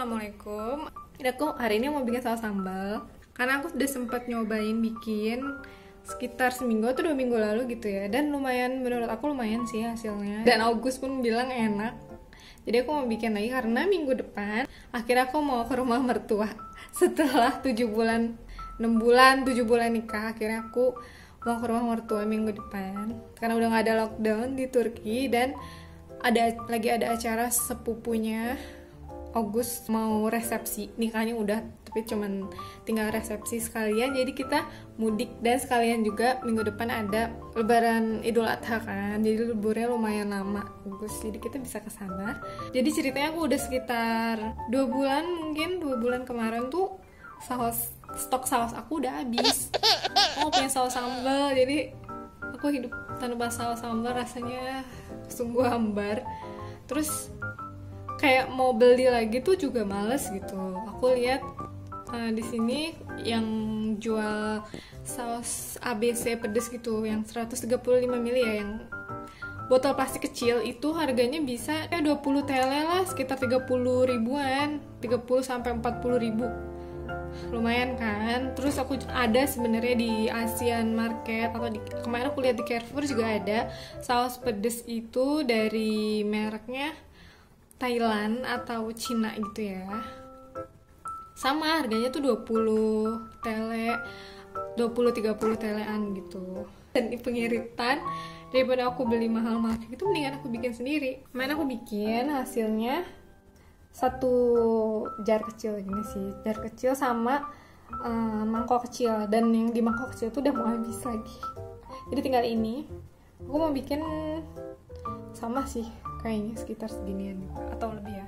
Assalamualaikum. Aku hari ini mau bikin saus sambal karena aku udah sempat nyobain bikin sekitar seminggu atau 2 minggu lalu gitu ya, dan lumayan, menurut aku lumayan sih hasilnya, dan August pun bilang enak. Jadi aku mau bikin lagi karena minggu depan akhirnya aku mau ke rumah mertua setelah 7 bulan 6 bulan 7 bulan nikah. Akhirnya aku mau ke rumah mertua minggu depan karena udah gak ada lockdown di Turki, dan lagi ada acara sepupunya August mau resepsi, nikahnya udah, tapi cuman tinggal resepsi sekalian. Jadi kita mudik, dan sekalian juga minggu depan ada lebaran Idul Adha kan, jadi liburnya lumayan lama August, jadi kita bisa kesana. Jadi ceritanya aku udah sekitar 2 bulan, mungkin 2 bulan kemarin tuh stok saus aku udah habis. Aku punya saus sambal, jadi aku hidup tanpa saus sambal rasanya sungguh hambar. Terus kayak mau beli lagi tuh juga males gitu. Aku lihat di sini yang jual saus ABC pedes gitu, yang 135 ml ya, yang botol plastik kecil itu harganya bisa 20 TL lah, sekitar 30 ribuan, 30 sampai 40 ribu. Lumayan kan. Terus aku ada sebenarnya di Asian Market, atau kemarin aku lihat di Carrefour juga ada saus pedes itu dari mereknya Thailand atau Cina gitu ya. Sama harganya tuh 20 tele, 20-30 telean gitu. Dan di pengiritan, daripada aku beli mahal-mahal gitu, mendingan aku bikin sendiri. Mana aku bikin hasilnya satu jar kecil gini sih, jar kecil sama mangkok kecil, dan yang di mangkok kecil tuh udah mau habis lagi. Jadi tinggal ini. Aku mau bikin sama sih, kayaknya sekitar seginian atau lebih ya.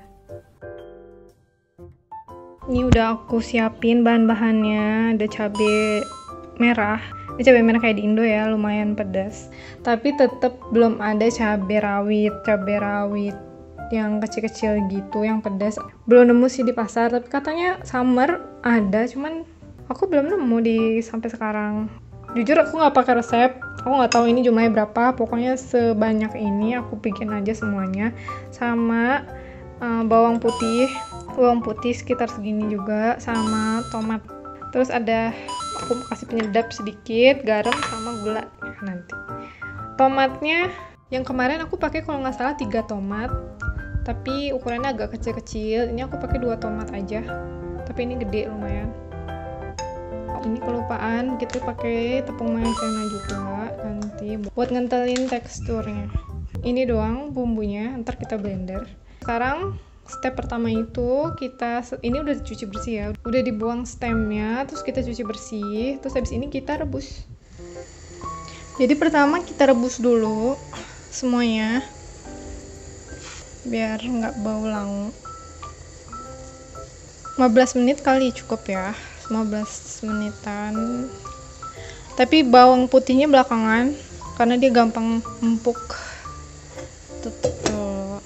Ini udah aku siapin bahan-bahannya. Ada cabai merah. Ini cabai merah kayak di Indo ya, lumayan pedas. Tapi tetap belum ada cabai rawit yang kecil-kecil gitu, yang pedas. Belum nemu sih di pasar, tapi katanya summer ada, cuman aku belum nemu sampai sekarang. Jujur aku nggak pakai resep, aku nggak tahu ini jumlahnya berapa, pokoknya sebanyak ini aku bikin aja semuanya. Sama bawang putih sekitar segini juga, sama tomat. Terus ada, aku kasih penyedap sedikit, garam sama gula nanti. Tomatnya yang kemarin aku pakai kalau nggak salah 3 tomat, tapi ukurannya agak kecil-kecil. Ini aku pakai 2 tomat aja, tapi ini gede lumayan. Ini kelupaan, kita pakai tepung maizena juga nanti buat ngentelin teksturnya. Ini doang bumbunya, ntar kita blender. Sekarang step pertama itu ini udah dicuci bersih ya, udah dibuang stemnya, terus kita cuci bersih, terus habis ini kita rebus. Jadi pertama kita rebus dulu semuanya biar nggak bau langu. 15 menit kali cukup ya, 15 menitan. Tapi bawang putihnya belakangan karena dia gampang empuk. Tuh.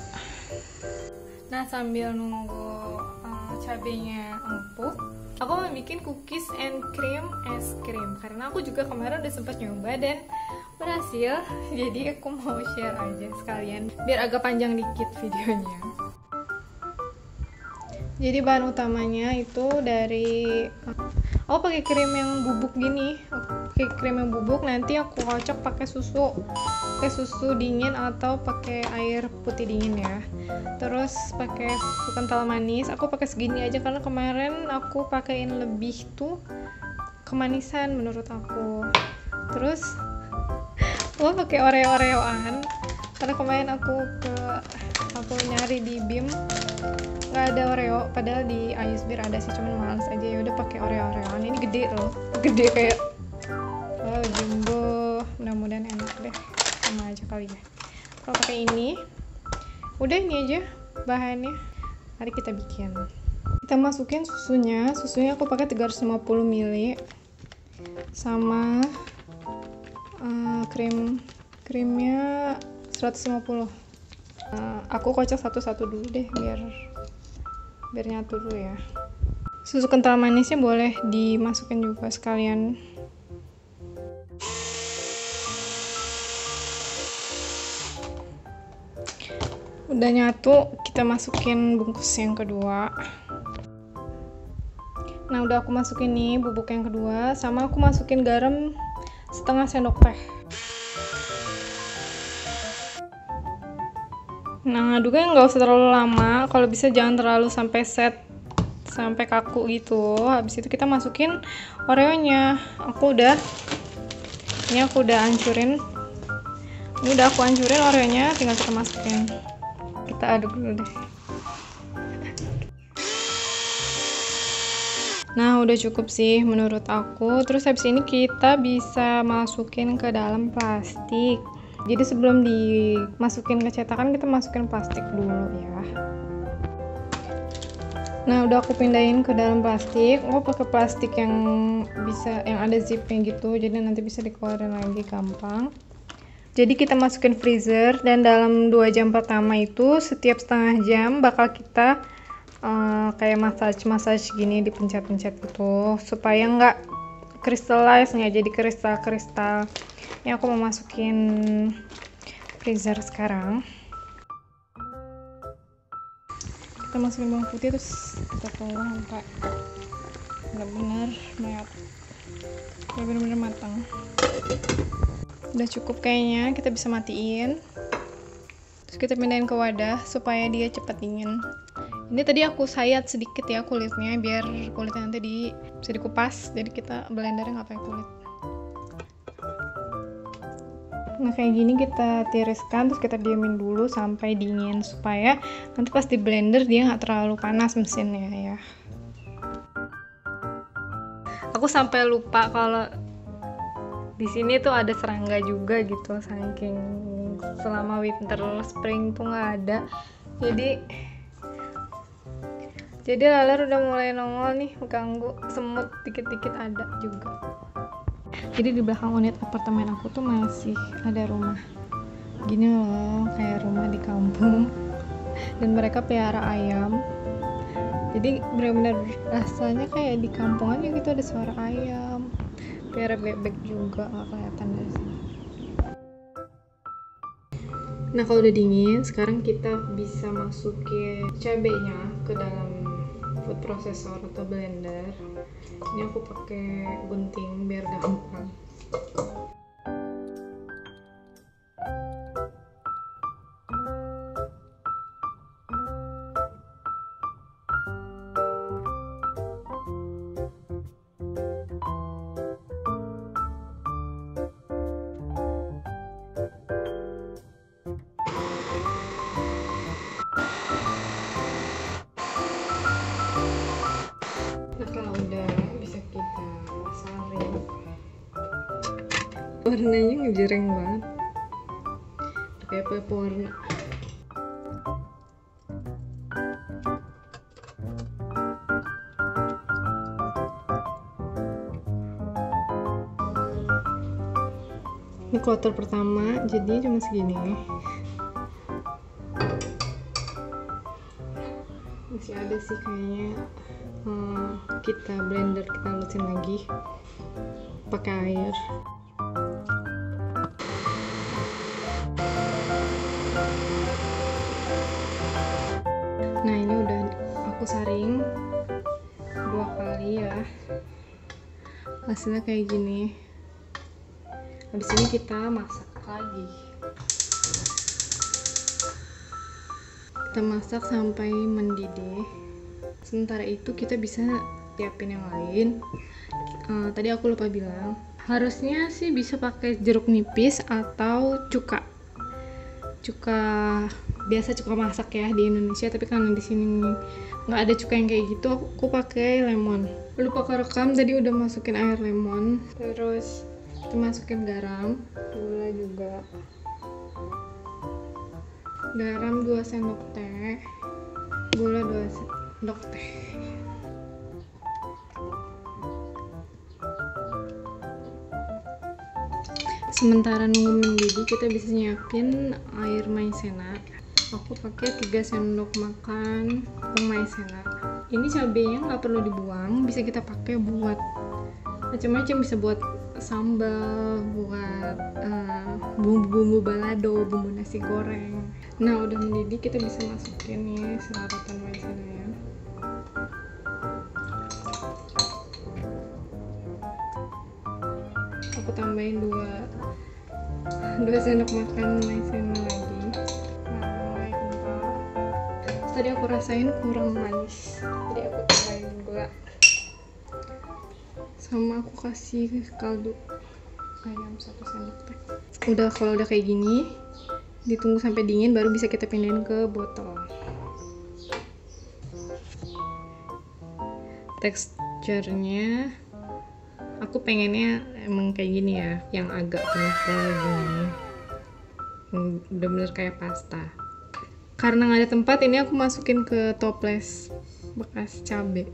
Nah, sambil nunggu cabenya empuk, aku mau bikin cookies and cream es krim karena aku juga kemarin udah sempat nyoba dan berhasil. Jadi aku mau share aja sekalian biar agak panjang dikit videonya. Jadi bahan utamanya itu dari, aku pakai krim yang bubuk gini, nanti aku kocok pakai susu dingin atau pakai air putih dingin ya. Terus pakai susu kental manis, aku pakai segini aja karena kemarin aku pakaiin lebih tuh kemanisan menurut aku. Terus aku pakai oreo-oreoan karena kemarin aku nyari di BIM nggak ada oreo, padahal di Ayusbir ada sih, cuman males aja, ya udah pakai oreo-oreoan. Ini gede loh, gede kayak jumbo. Mudah-mudahan enak deh, sama aja kali ya. Kalau pakai ini udah, ini aja bahannya. Mari kita bikin. Kita masukin susunya aku pakai 350 ml sama krimnya 150. Aku kocok satu-satu dulu deh biar nyatu dulu ya. Susu kental manisnya boleh dimasukin juga sekalian. Udah nyatu, kita masukin bungkus yang kedua. Nah udah aku masukin nih bubuk yang kedua, sama aku masukin garam setengah sendok teh. Nah ngaduknya nggak usah terlalu lama, kalau bisa jangan terlalu sampai sampai kaku gitu. Habis itu kita masukin oreonya. Ini aku udah hancurin. Ini udah aku hancurin oreonya, tinggal kita masukin. Kita aduk dulu deh. Nah udah cukup sih menurut aku. Terus habis ini kita bisa masukin ke dalam plastik. Jadi sebelum dimasukin ke cetakan kita masukin plastik dulu ya. Nah udah aku pindahin ke dalam plastik. Aku pakai plastik yang ada zipnya gitu, jadi nanti bisa dikeluarin lagi gampang. Jadi kita masukin freezer, dan dalam 2 jam pertama itu setiap setengah jam bakal kita kayak massage gini, dipencet-pencet gitu supaya nggak crystallize, nggak jadi kristal-kristal. Ini aku mau masukin freezer sekarang. Kita masukin bawang putih, terus kita tunggu sampai benar-benar matang. Udah cukup kayaknya, kita bisa matiin. Terus kita pindahin ke wadah supaya dia cepat dingin. Ini tadi aku sayat sedikit ya kulitnya, biar kulitnya nanti bisa dikupas. Jadi kita blendernya nggak pakai kulit. Nah kayak gini kita tiriskan, terus kita diemin dulu sampai dingin supaya nanti pas di blender dia nggak terlalu panas mesinnya ya. Aku sampai lupa kalau di sini tuh ada serangga juga gitu, saking selama winter spring tuh nggak ada. Jadi laler udah mulai nongol nih, ganggu. Semut dikit-dikit ada juga. Jadi di belakang unit apartemen aku tuh masih ada rumah gini loh, kayak rumah di kampung. Dan mereka pelihara ayam. Jadi benar-benar rasanya kayak di kampung aja gitu, ada suara ayam. Pelihara bebek juga, nggak kelihatan dari sini. Nah kalau udah dingin, sekarang kita bisa masukin cabenya ke dalam food processor atau blender. Ini aku pakai gunting biar gampang. Warnanya ngejreng banget, kayak pewarna. Ini kloter pertama, jadi cuma segini. Masih ada sih kayaknya. Kita blender, kita halusin lagi pakai air. Nah ini udah aku saring 2 kali ya, hasilnya kayak gini. Habis ini kita masak lagi. Kita masak sampai mendidih. Sementara itu kita bisa siapin yang lain. Tadi aku lupa bilang, harusnya sih bisa pakai jeruk nipis atau cuka biasa, cuka masak ya di Indonesia. Tapi karena di sini nggak ada cuka yang kayak gitu, aku pakai lemon. Lupa kerekam, tadi udah masukin air lemon. Terus kita masukin garam, gula juga, garam 2 sendok teh, gula 2 sendok teh. Sementara nunggu mendidih, kita bisa nyiapin air maizena. Aku pakai 3 sendok makan tepung maizena. Ini cabenya nggak perlu dibuang, bisa kita pakai buat macam-macam, bisa buat sambal, buat bumbu-bumbu balado, bumbu nasi goreng. Nah udah mendidih, kita bisa masukin nih serapan maizena ya. tambahin 2 sendok makan maizena lagi. Nah, mulai kental. Terus tadi aku rasain kurang manis, jadi aku tambahin gula. Sama aku kasih kaldu ayam 1 sendok teh. Udah, kalau udah kayak gini, ditunggu sampai dingin baru bisa kita pindahin ke botol. Teksturnya aku pengennya emang kayak gini ya, yang agak kental gini, bener-bener kayak pasta. Karena nggak ada tempat, ini aku masukin ke toples bekas cabe.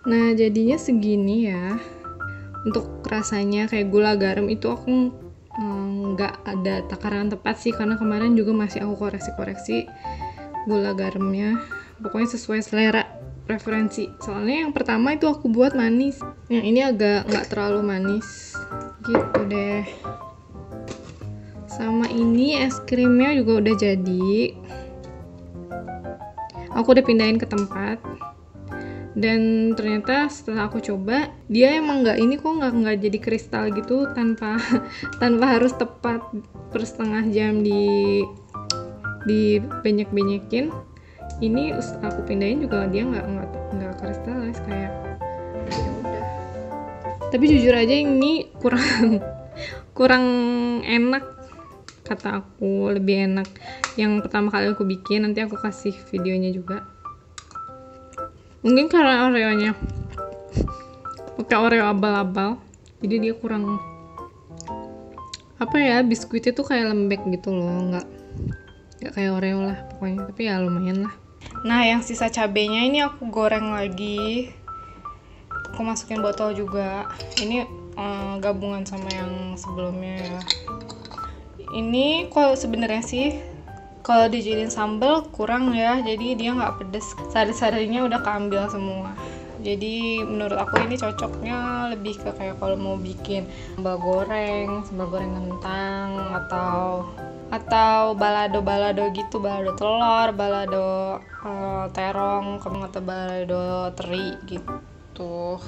Nah, jadinya segini ya. Untuk rasanya kayak gula garam itu aku nggak ada takaran tepat sih, karena kemarin juga masih aku koreksi-koreksi gula garamnya. Pokoknya sesuai selera preferensi. Soalnya yang pertama itu aku buat manis, yang ini agak nggak terlalu manis gitu deh. Sama ini es krimnya juga udah jadi. Aku udah pindahin ke tempat. Dan ternyata setelah aku coba, dia emang nggak jadi kristal gitu, tanpa harus tepat per setengah jam di banyak-banyakin. Ini aku pindahin juga dia nggak kristalis kayak ya udah. Tapi jujur aja ini kurang enak, kata aku. Lebih enak yang pertama kali aku bikin, nanti aku kasih videonya juga. Mungkin karena Oreonya pakai Oreo abal-abal, jadi dia kurang apa ya, biskuitnya tuh kayak lembek gitu loh, nggak kayak Oreo lah pokoknya. Tapi ya lumayan lah. Nah, yang sisa cabenya ini aku goreng lagi, aku masukin botol juga. Ini gabungan sama yang sebelumnya ya. Ini kalau sebenarnya sih kalau dijadiin sambal kurang ya, jadi dia nggak pedes. Sari-sarinya udah keambil semua. Jadi menurut aku ini cocoknya lebih ke kayak kalau mau bikin sambal goreng kentang, atau balado gitu, balado telur, balado terong, atau balado teri gitu.